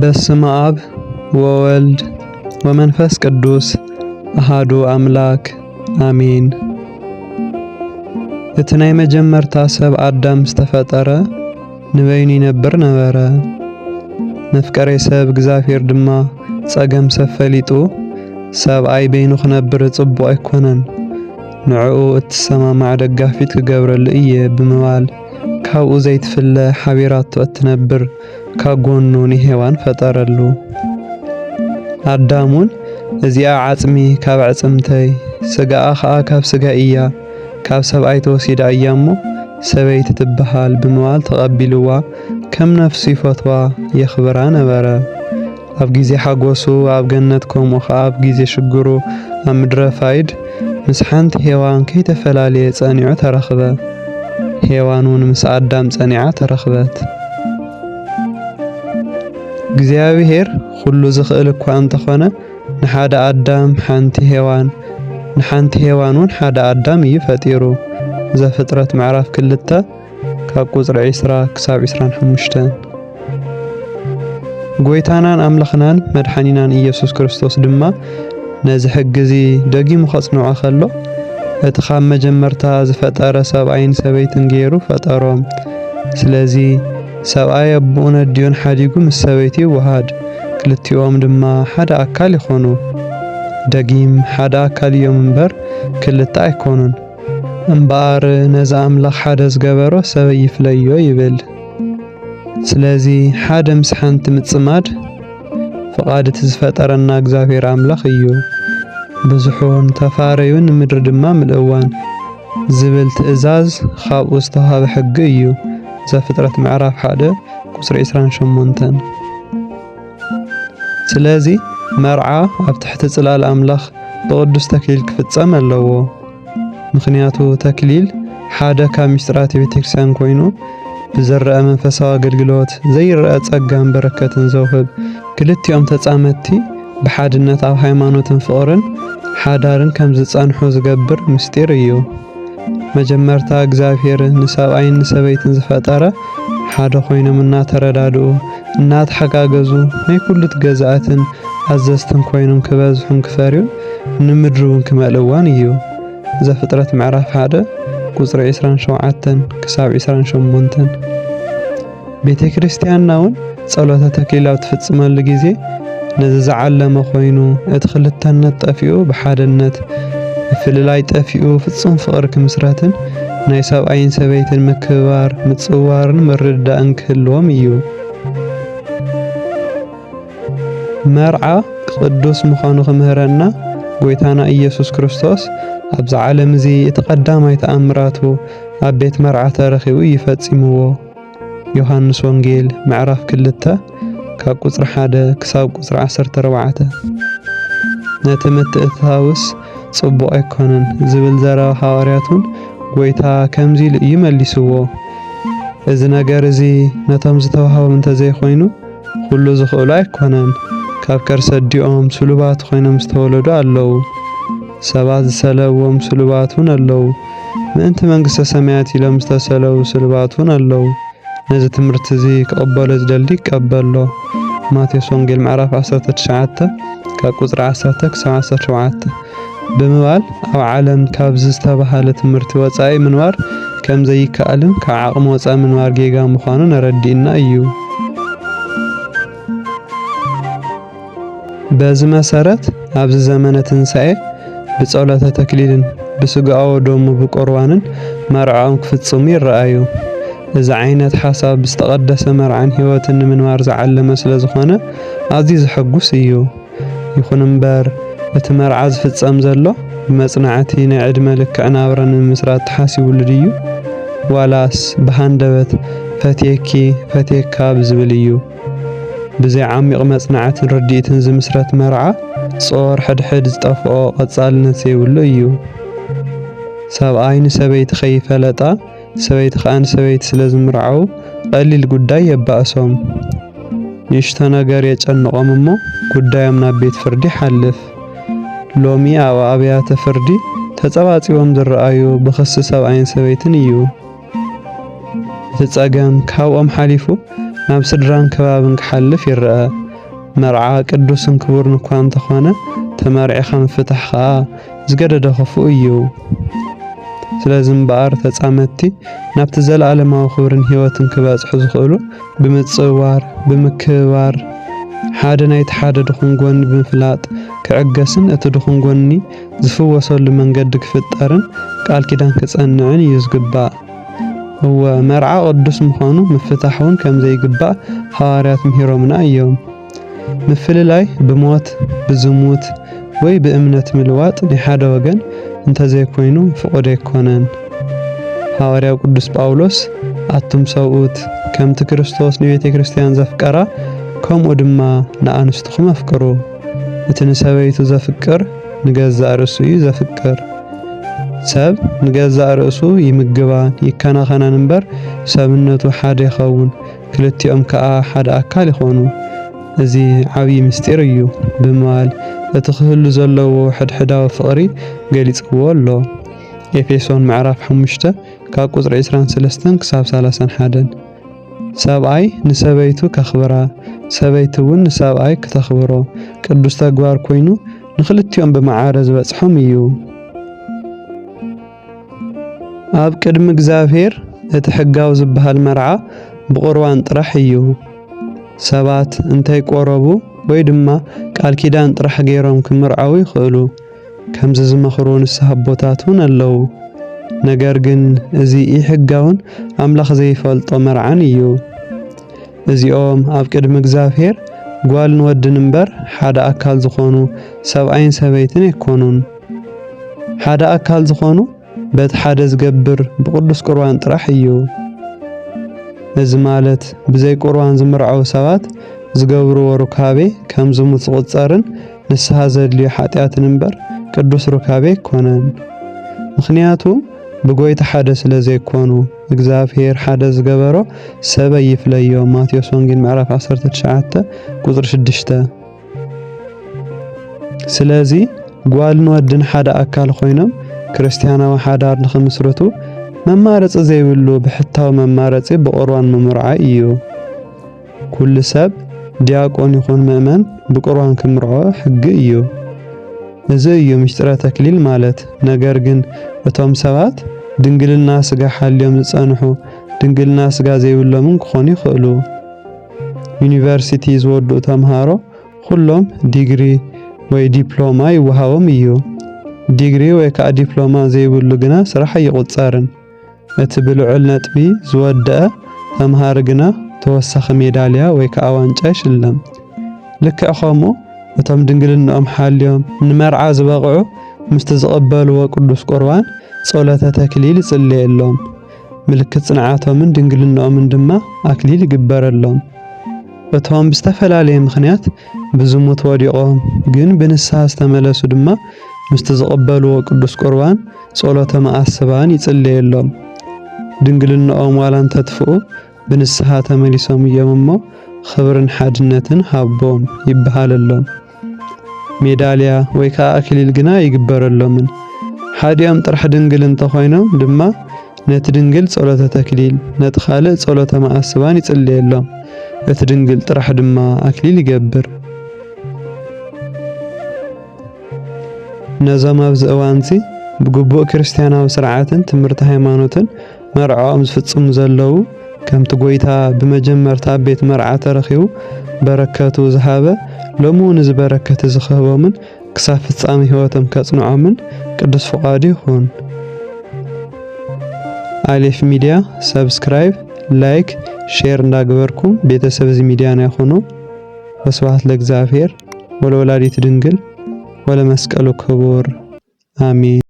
በስመ አብ ወወልድ ወመንፈስ ቅዱስ አሃዱ አምላክ አሜን። እቲ ናይ መጀመርታ ሰብ አዳም ዝተፈጠረ ንበይኑ ይነብር ነበረ። መፍቀሬ ሰብ እግዚአብሔር ድማ ጸገም ሰብ ፈሊጡ ሰብኣይ በይኑ ክነብር ጽቡቕ ኣይኮነን፣ ንዕኡ እትሰማማዕ ደጋፊት ክገብረሉ እየ ብምባል ካብኡ ዘይትፍለ ሓቢራቶ እትነብር ካብ ጎኑ ንሄዋን ፈጠረሉ። አዳሙን እዚኣ ዓጽሚ ካብ ዕጽምተይ ስጋኣ ኸኣ ካብ ስጋ እያ ካብ ሰብኣይ ተወሲዳ እያ እሞ ሰበይቲ ትበሃል ብምባል ተቐቢልዋ ከም ነፍሱ ይፈትዋ የኽብራ ነበረ። ኣብ ጊዜ ሓጎሱ ኣብ ገነት ከምኡ ኸኣ ኣብ ጊዜ ሽግሩ ኣብ ምድረ ፋይድ ምስ ሓንቲ ሄዋን ከይተፈላለየ ጸኒዑ ተረኽበ። ሄዋን እውን ምስ አዳም ጸኒዓ ተረኽበት። እግዚአብሔር ኩሉ ዝኽእል እኳ እንተኾነ ንሓደ አዳም ሓንቲ ሄዋን ንሓንቲ ሄዋን እውን ሓደ አዳም እዩ ፈጢሩ። ዘፍጥረት ምዕራፍ 2 ካብ ቁጽሪ 20 ክሳብ 25። ጎይታናን ኣምላኽናን መድሓኒናን ኢየሱስ ክርስቶስ ድማ ነዚ ሕጊ ደጊሙ ኸጽንዖ ኸሎ እቲ ካብ መጀመርታ ዝፈጠረ ሰብኣይን ሰበይትን ገይሩ ፈጠሮም። ስለዚ ሰብኣይ ኣቦኡን ኣዲኡን ሓዲጉ ምስ ሰበይቲ ይወሃድ፣ ክልቲኦም ድማ ሓደ ኣካል ይኾኑ። ደጊም ሓደ ኣካል እዮም እምበር ክልተ ኣይኮኑን። እምበኣር ነዚ ኣምላኽ ሓደ ዝገበሮ ሰበይ ይፍለዮ ይብል። ስለዚ ሓደ ምስ ሓንቲ ምጽማድ ፍቓድ እቲ ዝፈጠረና እግዚአብሔር ኣምላኽ እዩ። ብዙሑን ተፋረዩን ምድሪ ድማ ምልእዋን ዝብል ትእዛዝ ካብኡ ዝተውሃበ ሕጊ እዩ። ዘፍጥረት ምዕራፍ 1 ቁጽሪ 28። ስለዚ መርዓ ኣብ ትሕቲ ጽላል ኣምላኽ ብቅዱስ ተክሊል ክፍጸም ኣለዎ። ምኽንያቱ ተክሊል ሓደ ካብ ምስጢራት ቤተክርስትያን ኮይኑ ብዝረአ መንፈሳዊ ኣገልግሎት ዘይረአ ጸጋን በረከትን ዘውህብ ክልቲኦም ተጻመቲ ብሓድነት ኣብ ሃይማኖትን ፍቕርን ሓዳርን ከም ዝጸንሑ ዝገብር ምስጢር እዩ። መጀመርታ እግዚአብሔር ንሰብኣይን ንሰበይትን ዝፈጠረ ሓደ ኮይኖም እናተረዳድኡ እናተሓጋገዙ ናይ ኩሉ ትገዛእትን ኣዘዝትን ኮይኖም ክበዝሑን ክፈርዩን ንምድሪ እውን ክመልእዋን እዩ። ዘፍጥረት ምዕራፍ 1 ቁጽሪ 27 ክሳብ 28። ቤተ ክርስቲያንና እውን ጸሎተ ተክሊል ኣብ ትፍጽመሉ ጊዜ ነዚ ዝዓለመ ኮይኑ እቲ ክልተነት ጠፊኡ ብሓደነት ብፍልላይ ጠፊኡ ፍጹም ፍቕሪ ክምስረትን ናይ ሰብኣይን ሰበይትን ምክብባር ምጽዋርን ምርዳእን ክህልዎም እዩ። መርዓ ቅዱስ ምዃኑ ክምህረና ጎይታና ኢየሱስ ክርስቶስ ኣብዚ ዓለም እዚ እቲ ቀዳማይ ተኣምራቱ ኣብ ቤት መርዓ ተረኺቡ ይፈጺምዎ። ዮሐንስ ወንጌል ምዕራፍ 2 ካብ ቁጽሪ 1 ክሳብ ቁጽሪ 14። ነቲ ምትእትታውስ ጽቡቕ ኣይኮነን ዝብል ዘረባ ሐዋርያቱን ጎይታ ከምዚ ኢሉ እዩ መሊስዎ። እዚ ነገር እዚ ነቶም ዝተዋህቦም እንተዘይኮይኑ ኩሉ ዝኽእሉ ኣይኮነን። ካብ ከርሰ ኣዲኦም ስሉባት ኮይኖም ዝተወለዱ ኣለዉ። ሰባት ዝሰለብዎም ስሉባት እውን ኣለዉ። ምእንቲ መንግሥተ ሰማያት ኢሎም ዝተሰለቡ ስሉባት እውን ኣለዉ። ነዚ ትምህርቲ እዚ ክቕበሎ ዝደሊ ይቀበሎ። ማቴዎስ ወንጌል ምዕራፍ 19 ካብ ቁጽሪ 10 ክሳብ 17 ብምባል ኣብ ዓለም ካብ ዝተባሃለ ትምህርቲ ወፃኢ ምንባር ከም ዘይከኣልን ካብ ዓቕሚ ወፃኢ ምንባር ጌጋ ምዃኑ ነረዲእና እዩ። በዚ መሰረት ኣብዚ ዘመነ ትንሣኤ ብጸሎተ ተክሊልን ብስጋኦ ደሙ ብቁርባንን መርዓኦም ክፍጽሙ ይረኣዩ። እዚ ዓይነት ሓሳብ ብዝተቐደሰ መርዓን ህይወትን ንምንባር ዝዓለመ ስለ ዝኾነ ኣዝዩ ዘሐጉስ እዩ። ይኹን እምበር እቲ መርዓ ዝፍጸም ዘሎ ብመጽናዕቲ ናይ ዕድመ ልክዕ ናብራ ንምስራት ተሓሲቡሉ ድዩ ዋላስ ብሃንደበት ፈትየኪ ፈትየካ ብዝብል እዩ? ብዘይ ዓሚቕ መጽናዕትን ርድኢትን ዝምስረት መርዓ ጾር ሕድሕድ ዝጠፍኦ ቐጻልነት ዘይብሉ እዩ። ሰብኣይ ንሰበይቲ ኸይፈለጣ ሰበይቲ ኸኣ ንሰበይቲ ስለ ዝምርዓው ቀሊል ጉዳይ የባእሶም። ንእሽቶ ነገር የጨንቖም እሞ ጉዳዮም ናብ ቤት ፍርዲ ይሓልፍ። ሎሚ ኣብ ኣብያተ ፍርዲ ተጸባጺቦም ዝረኣዩ ብኽሲ ሰብኣይን ሰበይትን እዩ። እቲ ጸገም ካብኦም ሓሊፉ ናብ ስድራን ከባብን ክሓልፍ ይርአ። መርዓ ቅዱስን ክቡርን እኳ እንተኾነ ተመርዒኻ ምፍታሕ ከዓ ዝገደደ ክፉእ እዩ። ስለዚ እምበኣር ተፃመድቲ ናብቲ ዘለኣለማዊ ክብርን ህይወትን ክበፅሑ ዝኽእሉ ብምፅዋር ብምክብባር ሓደ ናይቲ ሓደ ድኹም ጎኒ ብምፍላጥ ክዕገስን እቲ ድኹም ጎኒ ዝፍወሰሉ መንገዲ ክፍጠርን ቃል ኪዳን ክጸንዕን እዩ ዝግባእ። እወ መርዓ ቅዱስ ምዃኑ ምፍታሕ እውን ከም ዘይግባእ ሐዋርያት ምሂሮምና እዮም። ምፍልላይ ብሞት ብዝሙት ወይ ብእምነት ምልዋጥ ናይ ሓደ ወገን እንተዘይኮይኑ ፍቑድ ኣይኮነን። ሐዋርያው ቅዱስ ጳውሎስ ኣቱም ሰብኡት ከምቲ ክርስቶስ ንቤተ ክርስቲያን ዘፍቀራ ከምኡ ድማ ንኣንስትኹም ኣፍቅሩ። እቲ ንሰበይቱ ዘፍቅር ንገዛእ ርእሱ እዩ ዘፍቅር። ሰብ ንገዛእ ርእሱ ይምግባን ይከናኸናን እምበር ሰብነቱ ሓደ ይኸውን፣ ክልቲኦም ከዓ ሓደ ኣካል ይኾኑ። እዚ ዓብይ ምስጢር እዩ ብምባል እቲ ክህሉ ዘለዎ ሕድሕዳዊ ፍቕሪ ገሊጽዎ ኣሎ። ኤፌሶን ምዕራፍ 5 ካብ ቁጽሪ 23 ክሳብ 31 ሰብኣይ ንሰበይቱ ከኽብራ ሰበይቲ እውን ንሰብኣይ ክተኽብሮ ቅዱስ ተግባር ኮይኑ ንኽልቲኦም ብመዓረ ዝበጽሖም እዩ። ኣብ ቅድሚ እግዚአብሔር እቲ ሕጋዊ ዝበሃል መርዓ ብቁርባን ጥራሕ እዩ። ሰባት እንተይቆረቡ ወይ ድማ ቃል ኪዳን ጥራሕ ገይሮም ክምርዓው ይኽእሉ። ከምዚ ዝመኽሩ ንስሐ ኣቦታት እውን ኣለዉ። ነገር ግን እዚ ኢሕጋውን ኣምላኽ ዘይፈልጦ መርዓን እዩ። እዚኦም ኣብ ቅድሚ እግዚአብሔር ጓልን ወድን እምበር ሓደ ኣካል ዝኾኑ ሰብኣይን ሰበይትን ኣይኮኑን። ሓደ ኣካል ዝኾኑ በቲ ሓደ ዝገብር ብቅዱስ ቁርባን ጥራሕ እዩ። እዚ ማለት ብዘይ ቁርባን ዝምርዓው ሰባት ዝገብርዎ ሩካቤ ከም ዝሙት ዝቁፀርን ንስሐ ዘድልዮ ኃጢአትን እምበር ቅዱስ ሩካቤ ኣይኮነን። ምክንያቱ ብጎይታ ሓደ ስለ ዘይኮኑ እግዚአብሔር ሓደ ዝገበሮ ሰብ ይፍለዮ። ማቴዎስ ወንጌል ምዕራፍ 19 ቁጥሪ 6 ስለዚ ጓልን ወድን ሓደ ኣካል ኮይኖም ክርስቲያናዊ ሓዳር ንኽምስርቱ መማረፂ ዘይብሉ ብሕታዊ መማረፂ ብቁርባን ምምርዓይ እዩ። ኩሉ ሰብ ዲያቆን ይኹን ምእመን ብቁርባን ክምርዖ ሕጊ እዩ። እዚ እዩ ምስጢረ ተክሊል ማለት። ነገር ግን እቶም ሰባት ድንግልና ስጋ ሓልዮም ዝጸንሑ ድንግልና ስጋ ዘይብሎምን ክኾኑ ይኽእሉ። ዩኒቨርሲቲ ዝወድኡ ተምሃሮ ኩሎም ዲግሪ ወይ ዲፕሎማ ይወሃቦም እዩ። ዲግሪ ወይ ከዓ ዲፕሎማ ዘይብሉ ግና ስራሕ ኣይቁጸርን። እቲ ብልዑል ነጥቢ ዝወደአ ተምሃሪ ግና ተወሳኺ ሜዳልያ ወይ ከዓ ዋንጫ ይሽለም። ልክዕ ከምኡ እቶም ድንግልናኦም ሓልዮም ንመርዓ ዝበቕዑ ምስቲ ዝቕበልዎ ቅዱስ ቁርባን ጸሎተ ተክሊል ይጽልየሎም። ምልክት ጽንዓቶምን ድንግልናኦምን ድማ ኣክሊል ይግበረሎም። እቶም ብዝተፈላለየ ምኽንያት ብዝሙት ወዲቖም ግን ብንስሐ ዝተመለሱ ድማ ምስቲ ዝቕበልዎ ቅዱስ ቁርባን ጸሎተ መዓስባን ይጽልየሎም። ድንግልናኦም ዋላ እንተጥፍኡ ብንስሐ ተመሊሶም እዮም እሞ ክብርን ሓድነትን ሃቦም ይበሃለሎም። ሜዳልያ ወይ ከዓ ኣክሊል ግና ይግበረሎምን። ሓዲኦም ጥራሕ ድንግል እንተኾይኖም ድማ ነቲ ድንግል ጸሎተ ተክሊል ነቲ ካልእ ጸሎተ መዓስባን ይጽልየሎም። እቲ ድንግል ጥራሕ ድማ ኣክሊል ይገብር። ነዞም ኣብዚ እዋንዚ ብግቡእ ክርስቲያናዊ ስርዓትን ትምህርቲ ሃይማኖትን መርዓኦም ዝፍጽሙ ዘለዉ ከምቲ ጎይታ ብመጀመርታ ቤት መርዓ ተረኺቡ በረከቱ ዝሃበ ሎሚ እውን እዚ በረከት ዝኽህቦምን ክሳብ ፍጻሜ ህይወቶም ከጽንዖምን ቅዱስ ፍቃዱ ይኹን። አሌፍ ሚድያ ሰብስክራይብ፣ ላይክ፣ ሼር እንዳግበርኩም ቤተሰብ እዚ ሚድያ ናይኹኑ። ወስብሐት ለእግዚአብሔር ወለወላዲቱ ድንግል ወለመስቀሉ ክቡር አሜን።